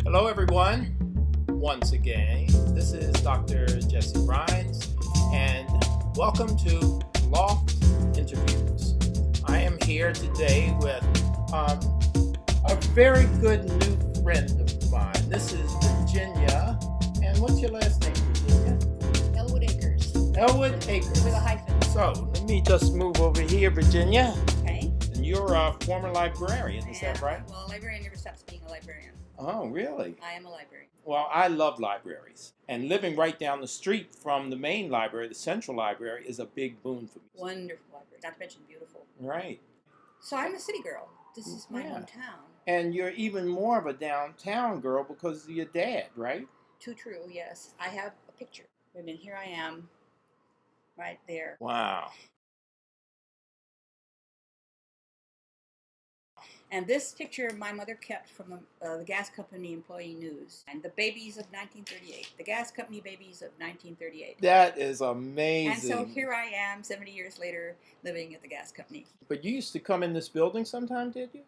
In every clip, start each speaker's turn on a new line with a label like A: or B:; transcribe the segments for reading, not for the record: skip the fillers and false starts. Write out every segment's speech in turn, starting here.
A: Hello, everyone. Once again, this is Dr. Jesse Brines, and welcome to Loft Interviews. I am here today with a very good new friend of mine. This is Virginia, and what's your last name, Virginia?
B: Elwood-Akers.
A: Elwood-Akers.
B: With a hyphen.
A: So, let me just move over here, Virginia.
B: Okay.
A: And you're a former librarian, is that right?
B: Well, a librarian never stops being a librarian.
A: Oh, really?
B: I am a librarian.
A: Well, I love libraries. And living right down the street from the main library, the central library, is a big boon for me.
B: Wonderful library, not to mention beautiful.
A: Right.
B: So I'm a city girl. This is my hometown.
A: And you're even more of a downtown girl because of your dad, right?
B: Too true, yes. I have a picture. I mean, here I am, right there.
A: Wow.
B: And this picture my mother kept from the gas company employee news. And the babies of 1938. The gas company babies of 1938.
A: That is amazing.
B: And so here I am, 70 years later, living at the gas company.
A: But you used to come in this building sometime, did you?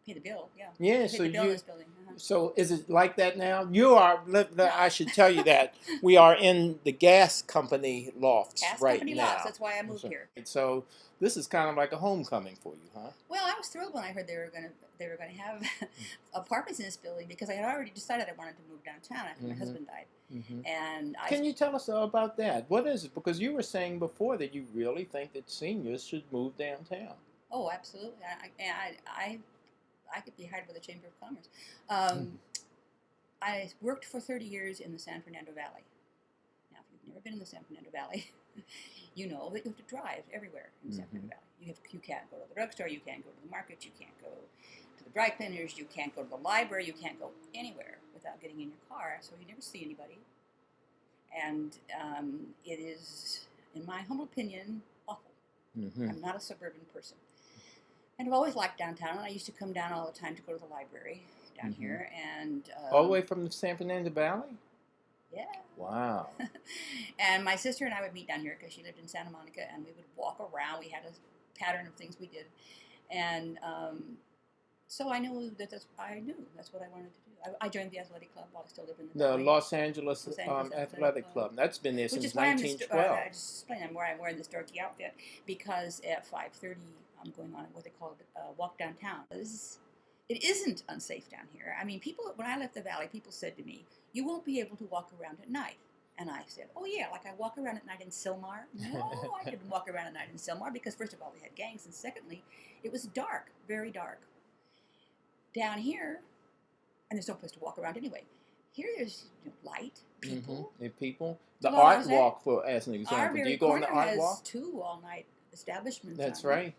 B: Pay the bill, yeah.
A: Yeah,
B: Pay the bill in this building.
A: So is it like that now? You are, I should tell you that, we are in the gas company lofts right now.
B: Lofts, that's why I moved here.
A: So this is kind of like a homecoming for you, huh?
B: Well, I was thrilled when I heard they were going to have apartments in this building because I had already decided I wanted to move downtown after my husband died. And
A: Can you tell us about that? What is it? Because you were saying before that you really think that seniors should move downtown.
B: Oh, absolutely. I could be hired by the Chamber of Commerce. I worked for 30 years in the San Fernando Valley. Now, if you've never been in the San Fernando Valley, you know that you have to drive everywhere in the San Fernando Valley. You can't go to the drugstore, you can't go to the market, you can't go to the dry cleaners, you can't go to the library, you can't go anywhere without getting in your car, so you never see anybody. And it is, in my humble opinion, awful. I'm not a suburban person. And I've always liked downtown, and I used to come down all the time to go to the library down here. And
A: all the way from the San Fernando Valley?
B: Yeah.
A: Wow.
B: And my sister and I would meet down here because she lived in Santa Monica, and we would walk around. We had a pattern of things we did. And so I knew that's what I wanted to do. I joined the athletic club while I still lived in the valley.
A: Los Angeles Athletic Club. That's been there since 1912.
B: I just explain I'm wearing this dorky outfit because at 5:30 I'm going on what they call walk downtown. It isn't unsafe down here. I mean, when I left the valley, people said to me, "You won't be able to walk around at night." And I said, "Oh yeah, like I walk around at night in Sylmar." No, I didn't walk around at night in Sylmar because first of all, they had gangs, and secondly, it was dark, very dark. Down here, and there's no place to walk around anyway. Here there's light, people.
A: People. The art walk, as an example. Do you go on the art walk?
B: Has 2 all-night establishments.
A: That's right.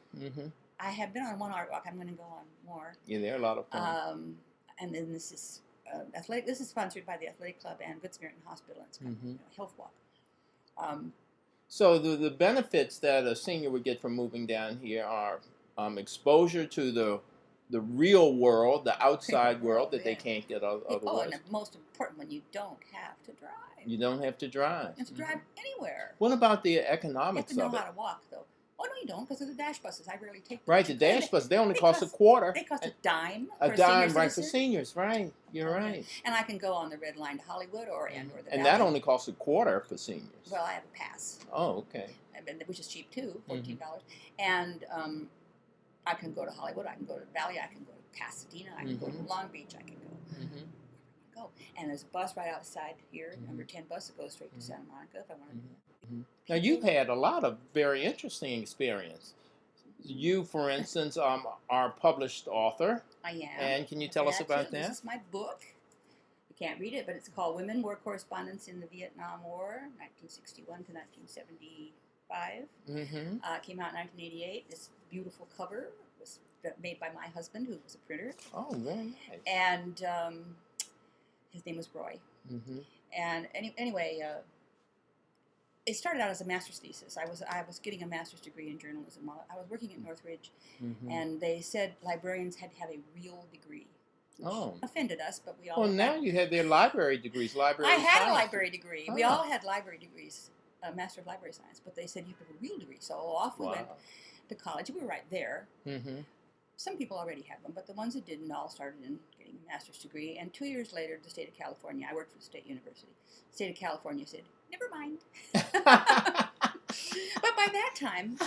B: I have been on one art walk. I'm going to go on more.
A: Yeah, they're a lot of fun.
B: And then this is athletic. This is sponsored by the Athletic Club and Good Samaritan Hospital. It's kind of a health walk.
A: So the benefits that a senior would get from moving down here are exposure to the real world, the outside world that they can't get otherwise.
B: Oh, and the most important one, you don't have to drive.
A: You don't have to drive.
B: You have to drive anywhere.
A: What about the economics of it?
B: You have to know how to walk, though. Oh, no, you don't, because of the dash buses. I rarely take them.
A: Right, the dash buses, they only cost a quarter.
B: They cost a dime.
A: A dime, right, for seniors, right. You're right.
B: And I can go on the red line to Hollywood or the
A: And
B: Valley.
A: that only costs a quarter for seniors.
B: Well, I have a pass.
A: Oh, okay.
B: Which is cheap, too, $14. And I can go to Hollywood, I can go to the Valley, I can go to Pasadena, I can go to Long Beach, I can go. And there's a bus right outside here, number 10 bus that goes straight to Santa Monica if I want to.
A: Now, you've had a lot of very interesting experience. You, for instance, are a published author.
B: I am.
A: And can you tell us about that?
B: This is my book. You can't read it, but it's called Women War Correspondents in the Vietnam War, 1961 to 1975. Came out in 1988. This beautiful cover was made by my husband, who was a printer.
A: Oh, very nice.
B: And his name was Roy. And anyway, it started out as a master's thesis. I was getting a master's degree in journalism. I was working at Northridge, and they said librarians had to have a real degree. Which offended us, but we all.
A: Well, now you have their library degrees.
B: I had a library degree. We all had library degrees, a Master of Library Science, but they said you have a real degree. So off we went to college. We were right there. some people already have them, but the ones that didn't all started in getting a master's degree. And 2 years later, the state of California, I worked for the state university, the state of California said, never mind. But by that time,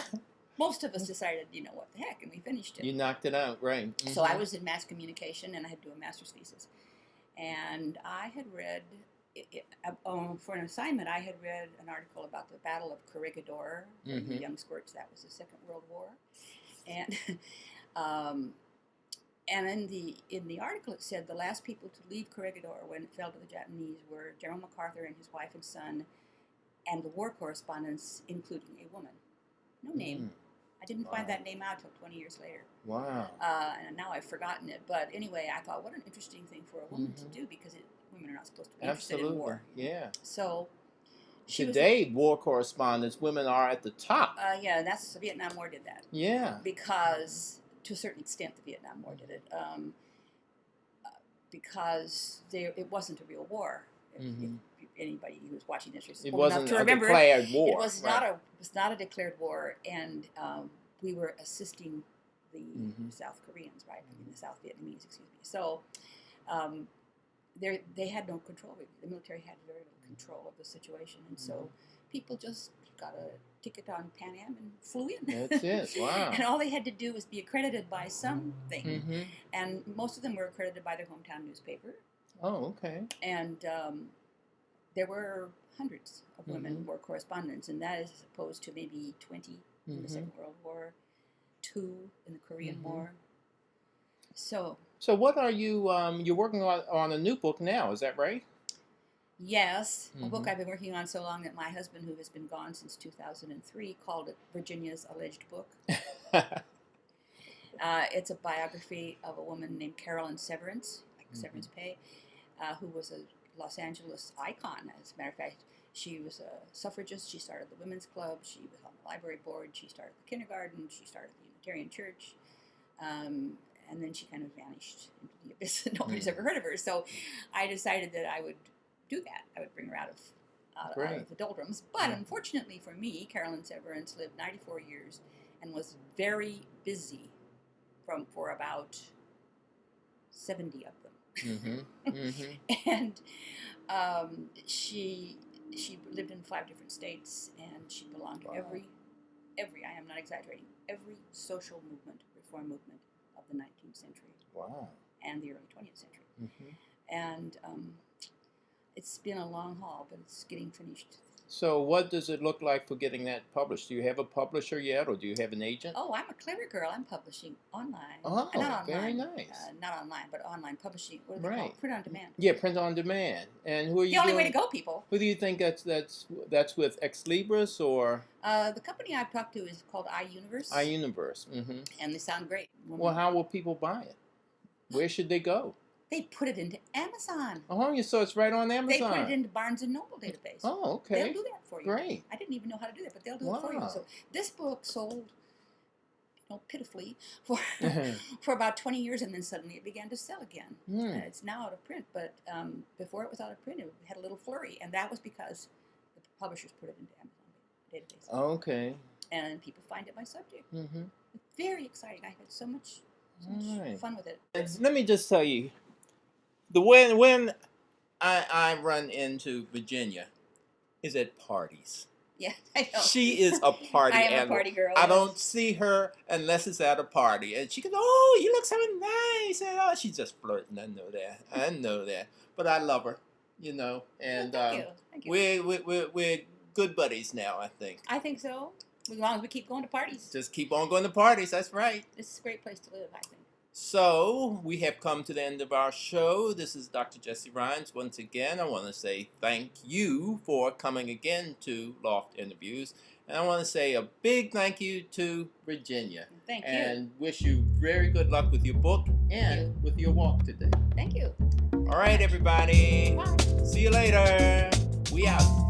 B: most of us decided, what the heck, and we finished it.
A: You knocked it out, right. Mm-hmm.
B: So I was in mass communication, and I had to do a master's thesis. And I had read, for an assignment, I had read an article about the Battle of Corregidor,
A: Mm-hmm.
B: the young squirts. That was the Second World War. And and in the article it said the last people to leave Corregidor when it fell to the Japanese were General MacArthur and his wife and son, and the war correspondents, including a woman. No name. I didn't find that name out until 20 years later.
A: Wow.
B: And now I've forgotten it. But anyway, I thought, what an interesting thing for a woman to do, because women are not supposed to be interested in war.
A: Yeah.
B: So
A: today, war correspondents, women are at the top.
B: Yeah, that's the Vietnam War did that.
A: Yeah.
B: Because, to a certain extent, the Vietnam War did it. Because it wasn't a real war. If anybody who was watching this is old enough to remember,
A: declared war.
B: It was not a declared war, and we were assisting the South Koreans, right? I mean, the South Vietnamese, excuse me. So they had no control. The military had very little control of the situation, and so people just got a ticket on Pan Am and flew in.
A: That's it. Wow.
B: And all they had to do was be accredited by something, and most of them were accredited by their hometown newspaper.
A: Oh, okay.
B: And there were hundreds of women war correspondents, and that is as opposed to maybe 20 in the Second World War, 2 in the Korean War. So
A: what are you, you're working on a new book now, is that right?
B: Yes, a book I've been working on so long that my husband, who has been gone since 2003, called it Virginia's Alleged Book. It's a biography of a woman named Maria Severance, like Severance Pay, who was a Los Angeles icon. As a matter of fact, she was a suffragist. She started the Women's Club. She was on the library board. She started the kindergarten. She started the Unitarian Church. And then she kind of vanished into the abyss, and nobody's ever heard of her. So I decided that I would do that. I would bring her out of the doldrums. But unfortunately for me, Maria Severance lived 94 years and was very busy for about 70 of them. And she lived in 5 different states, and she belonged to every, I am not exaggerating, every social movement, reform movement of the 19th century.
A: Wow.
B: And the early 20th century. And it's been a long haul, but it's getting finished.
A: So what does it look like for getting that published? Do you have a publisher yet, or do you have an agent?
B: Oh, I'm a clever girl. I'm publishing online.
A: Oh,
B: not online,
A: very nice.
B: Not online, but online publishing. What do they call it? Print on demand.
A: Yeah, print on demand. And who are you?
B: The only way to go, people.
A: Who do you think that's with Ex Libris or?
B: The company I've talked to is called iUniverse.
A: iUniverse.
B: And they sound great.
A: Well, how will people buy it? Where should they go?
B: They put it into Amazon.
A: Oh, so it's right on Amazon.
B: They put it into Barnes & Noble database.
A: Oh, okay.
B: They'll do that for you.
A: Great.
B: I didn't even know how to do that, but they'll do it for you. So this book sold, pitifully for about 20 years, and then suddenly it began to sell again. And it's now out of print, but before it was out of print, it had a little flurry, and that was because the publishers put it into Amazon database.
A: Okay.
B: And people find it by subject. It's very exciting. I had so much fun with it.
A: Let me just tell you, when I run into Virginia is at parties.
B: Yeah, I know.
A: She is a party
B: I am
A: animal.
B: a party girl.
A: I don't see her unless it's at a party. And she goes, "Oh, you look so nice." And she's just flirting. I know that. But I love her, And
B: Thank you.
A: we're good buddies now, I think.
B: I think so. As long as we keep going to parties.
A: Just keep on going to parties. That's right.
B: This is a great place to live, I think.
A: So, we have come to the end of our show. This is Dr. Jesse Rhines. Once again, I want to say thank you for coming again to Loft Interviews. And I want to say a big thank you to Virginia.
B: Thank you.
A: And wish you very good luck with your book and with your walk today.
B: Thank you.
A: All right, everybody.
B: Bye.
A: See you later. We out.